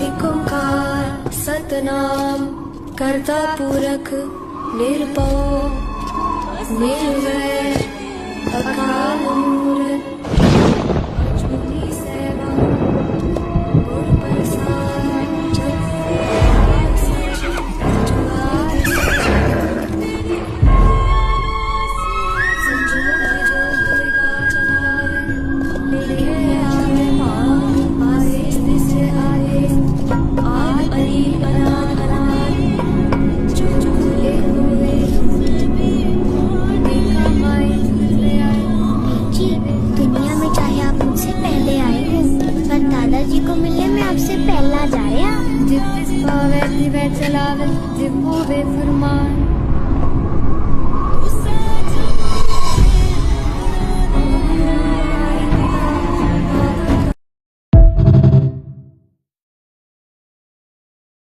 एक ओंकार सतनाम करता पुरख निर्भव निर्वैर अकाल मूरत अजूनी सेवा गुर प्रसाद दादाजी को मिलने में आपसे पहला जा रहे हैं। जित पावे तिवै चलावे जिपो वे फरमान